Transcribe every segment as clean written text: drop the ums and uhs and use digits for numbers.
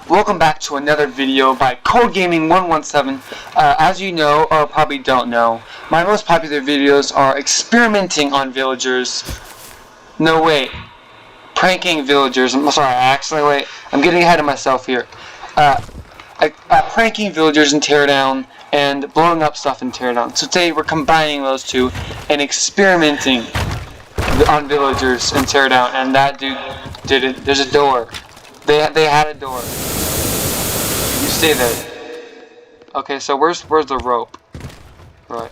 Welcome back to another video by Cold Gaming 117. As you know, or probably don't know, my most popular videos are experimenting on villagers. No, wait. Pranking villagers. I'm sorry, I'm getting ahead of myself here. Pranking villagers in Teardown and blowing up stuff in Teardown. So today we're combining those two and experimenting on villagers in Teardown. And that dude did it. There's a door. They had a door. You stay there. Okay, so where's the rope? Right.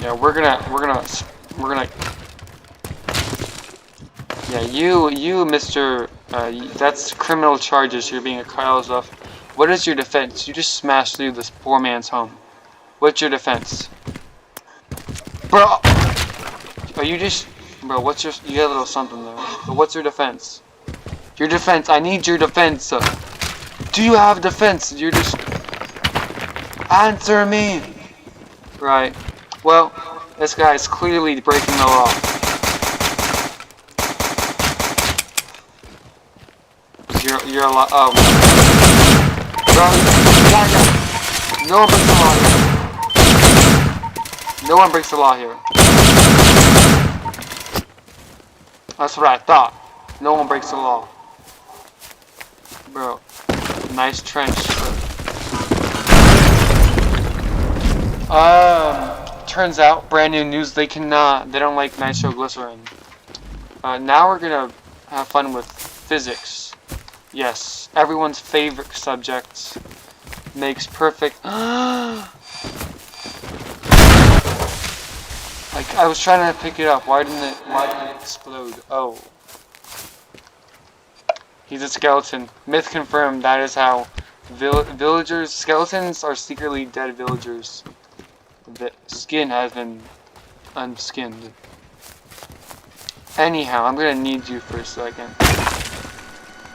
Yeah, we're gonna. Yeah, you, Mr. That's criminal charges. You're being a careless of. What is your defense? You just smashed through this poor man's home. What's your defense, bro? Are you just? Bro, what's your... You got a little something there. But what's your defense? Your defense. I need your defense. Do you have defense? You're just... Answer me! Right. Well, this guy is clearly breaking the law. You're a lot... Oh. Bro, no one breaks the law here. No one breaks the law here. That's what I thought. No one breaks the law. Bro, nice trench. Turns out, brand new news, they don't like nitroglycerin. Now we're gonna have fun with physics. Yes, everyone's favorite subject. Makes perfect... Like, I was trying to pick it up. Why didn't it explode? Oh. He's a skeleton. Myth confirmed. That is how skeletons are secretly dead villagers. The skin has been unskinned. Anyhow, I'm gonna need you for a second.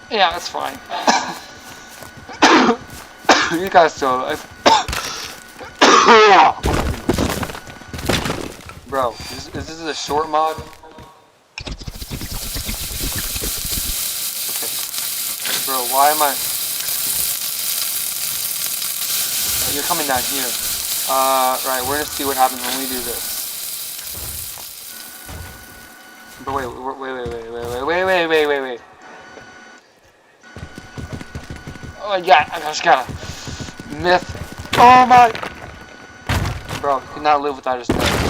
Yeah, that's fine. You guys still alive. Bro, is this a short mod? Okay. Bro, why am I... You're coming down here. Right, we're gonna see what happens when we do this. But wait. Oh yeah, I just gotta... Myth. Oh my... Bro, could not live without his nose.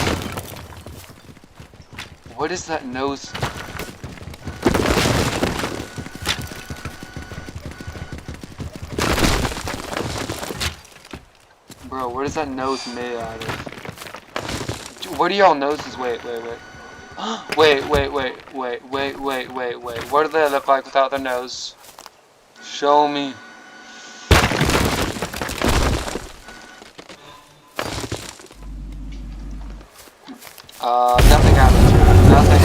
What is that nose? Bro, what is that nose made out of? What do y'all noses? Wait. Wait. What do they look like without their nose? Show me. Nothing happens. Nothing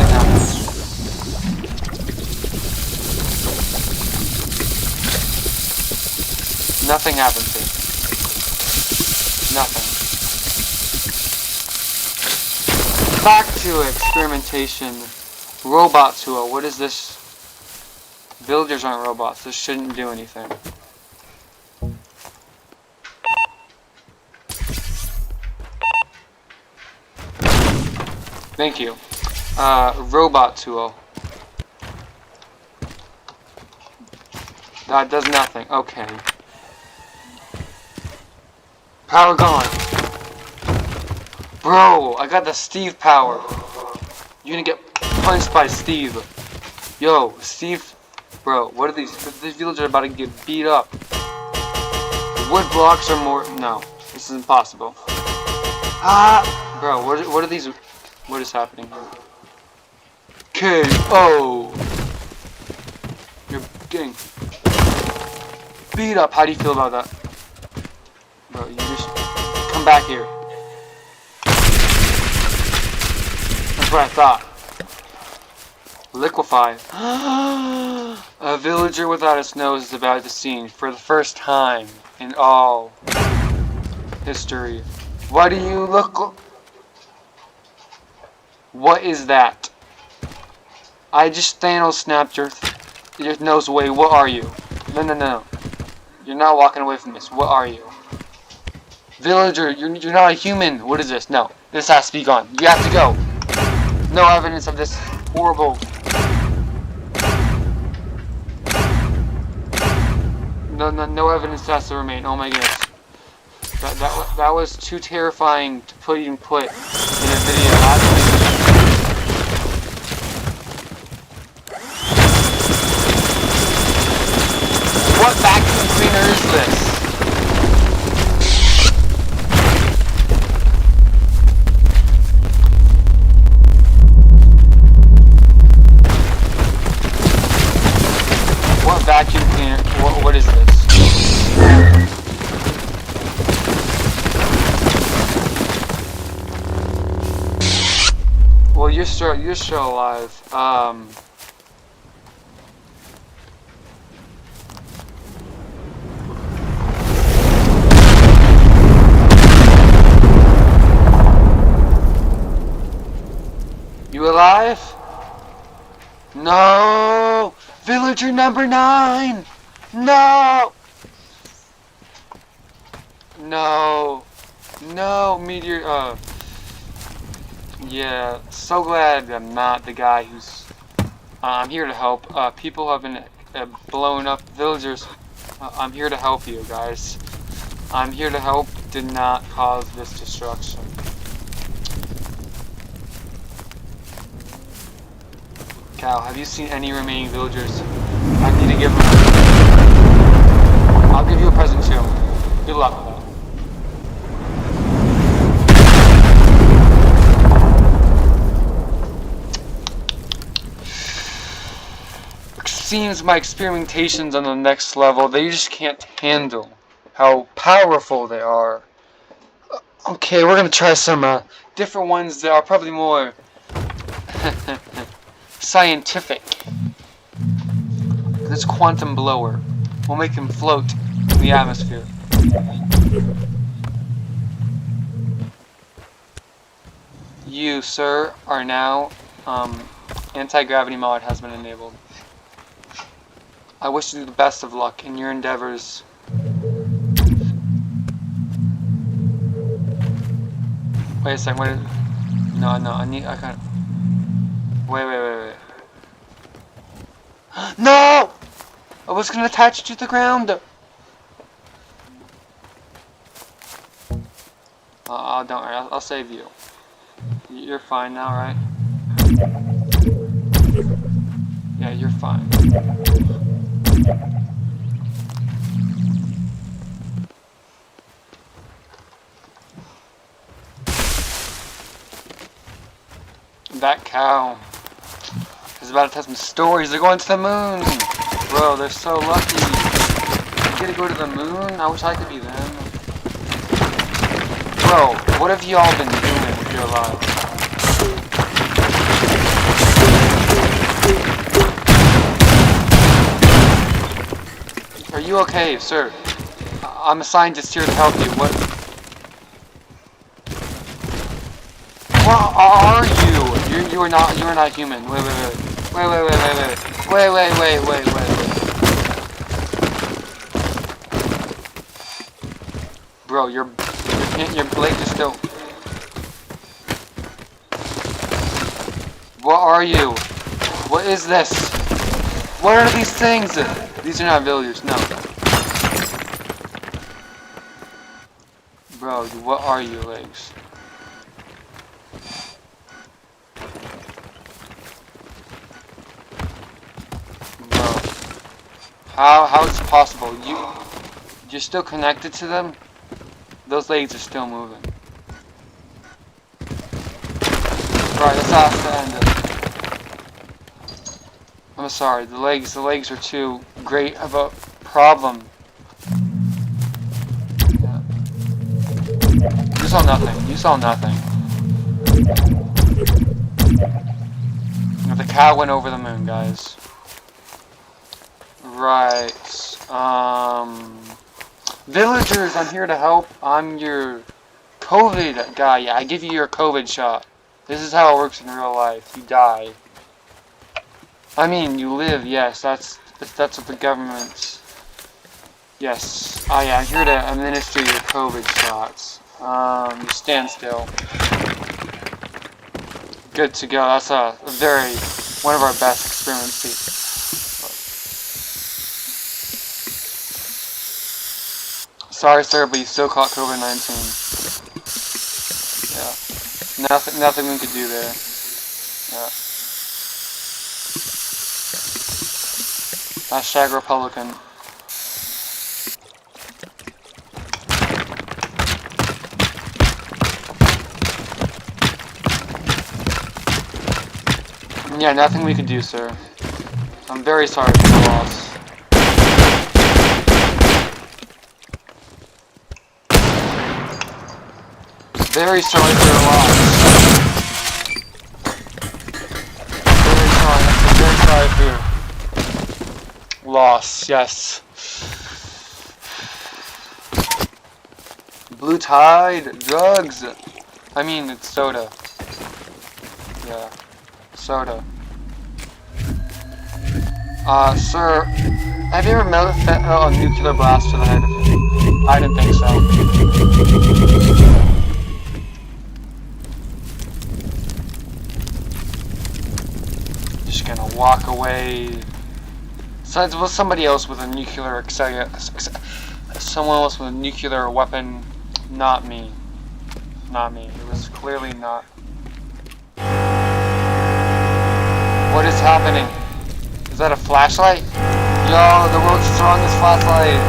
happens. Nothing happens here. Nothing. Back to experimentation. Robot tool. What is this? Villagers aren't robots. This shouldn't do anything. Thank you. Robot tool. That does nothing. Okay. Power gone. Bro, I got the Steve power. You're gonna get punched by Steve. Yo, Steve. Bro, what are these? These villagers are about to get beat up. Wood blocks are more... No, this is impossible. Bro, what are these... What is happening here? KO! You're getting beat up. How do you feel about that? Bro, you just come back here. That's what I thought. Liquefy. A villager without its nose is about to seen for the first time in all history. Why do you look... What is that? I just Thanos snapped your nose away. What are you? No, no, no. You're not walking away from this. What are you? Villager, you're not a human. What is this? No. This has to be gone. You have to go. No evidence of this horrible... No evidence has to remain. Oh my goodness. That was too terrifying to even put in a video. What vacuum cleaner is this? What vacuum cleaner? What is this? Well, you're still alive. You alive? No! Villager number 9! No! No! No, meteor, yeah, so glad I'm not the guy who's... I'm here to help. People have been blown up. Villagers, I'm here to help you guys. I'm here to help. Did not cause this destruction. Cal, have you seen any remaining villagers? I need to give them... I'll give you a present too. Good luck with that. Seems my experimentations on the next level, they just can't handle how powerful they are. Okay, we're gonna try some different ones that are probably more scientific. This quantum blower will make him float in the atmosphere. You, sir, are now anti-gravity mod has been enabled. I wish you the best of luck in your endeavors. Wait a second, wait. No, I can't. Wait. No! I was gonna attach it to the ground! Don't worry, I'll save you. You're fine now, right? Yeah, you're fine. That cow is about to tell some stories. They're going to the moon! Bro, they're so lucky. You get to go to the moon? I wish I could be them. Bro, what have y'all been doing with your lives? Are you okay, sir? I'm a scientist here to help you. What are you? You are not human. Wait. Bro, your blade is still... What are you? What is this? What are these things? These are not villagers, no. Bro, what are you, legs? Bro. How is it possible? You're still connected to them? Those legs are still moving. Right, that's how to end it. I'm sorry, the legs are too great of a problem. Yeah. You saw nothing. The cow went over the moon, guys. Right. Villagers, I'm here to help. I'm your COVID guy. Yeah, I give you your COVID shot. This is how it works in real life. You die. I mean, you live. Yes, that's what the government. Yes. Oh yeah, I'm here to administer your COVID shots. You stand still. Good to go. That's one of our best experiments. Sorry, sir, but you still caught COVID-19. Yeah. Nothing we could do there. Yeah. Hashtag Republican. Yeah, nothing we could do, sir. I'm very sorry for the loss. Very sorry for your loss. Very sorry for your loss, yes. Blue Tide, drugs. I mean, it's soda. Yeah, soda. Sir, have you ever met a nuclear blast to the head? I didn't think so. Just gonna walk away. So it was somebody else with a nuclear someone else with a nuclear weapon, not me. Not me. It was clearly not. What is happening? Is that a flashlight? Yo, the world's strongest flashlight.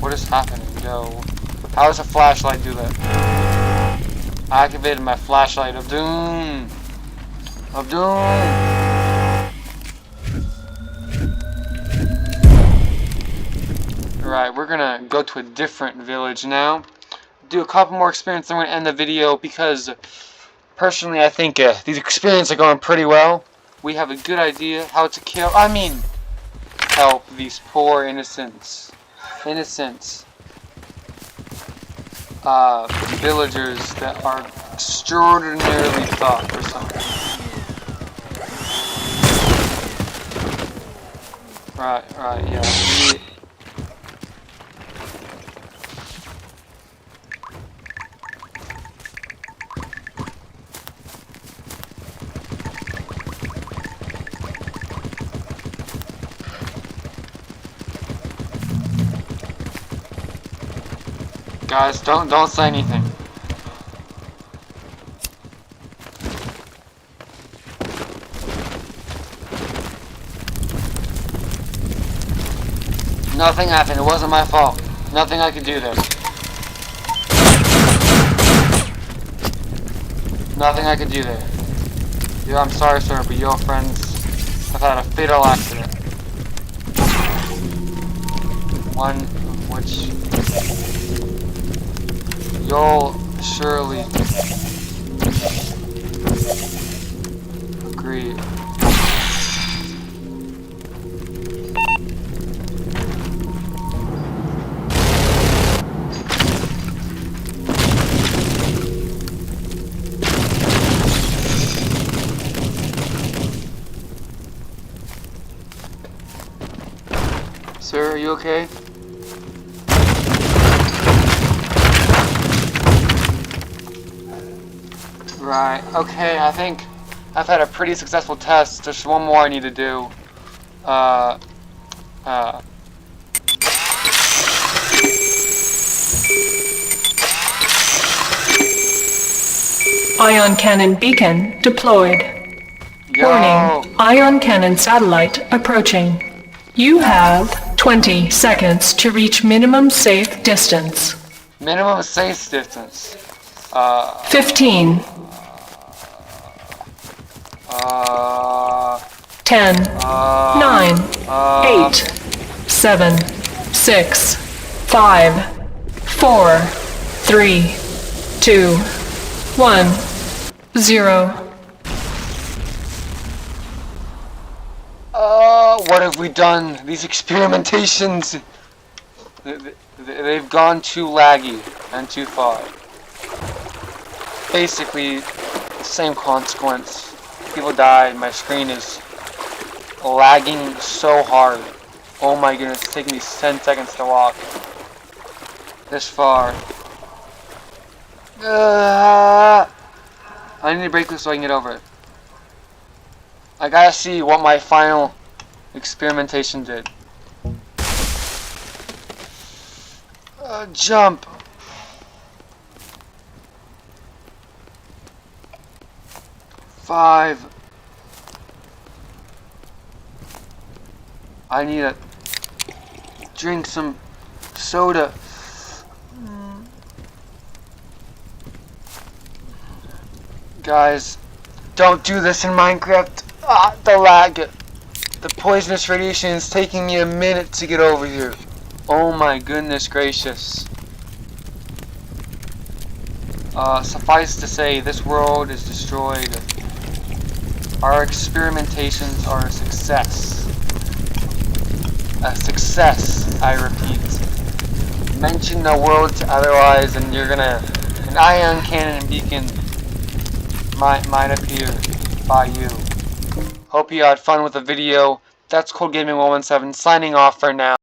What is happening? Yo, how does a flashlight do that? I activated my flashlight of doom. Of doom. Alright, we're gonna go to a different village now. Do a couple more experiments, then we're gonna end the video because personally I think these experiments are going pretty well. We have a good idea how to kill, help these poor innocents. Villagers that are extraordinarily tough or something. Right, yeah. Guys, don't say anything. Nothing happened. It wasn't my fault. Nothing I could do there. Nothing I could do there. Yeah, I'm sorry, sir, but your friends have had a fatal accident. One of which you'll surely agree. Sir, are you okay? Right, okay, I think I've had a pretty successful test. Just one more I need to do. Ion cannon beacon deployed. Yo. Warning, ion cannon satellite approaching. You have 20 seconds to reach minimum safe distance. Minimum safe distance. 15. 10. 9. 8. 7. 6. 5. 4. 3. 2. 1. 0. What have we done? These experimentations, they've gone too laggy and too far. basically the same consequence. People died. My screen is lagging so hard. Oh my goodness, it's taking me 10 seconds to walk this far. I need to break this so I can get over it. I gotta see what my final experimentation did. Jump! Five. I need to drink some soda. Guys, don't do this in Minecraft. The lag. The poisonous radiation is taking me a minute to get over here. Oh my goodness gracious. Suffice to say, this world is destroyed. Our experimentations are a success. A success, I repeat. Mention the world to otherwise and you're gonna... An ion cannon and beacon might appear by you. Hope you had fun with the video. That's Cold Gaming 117 signing off for now.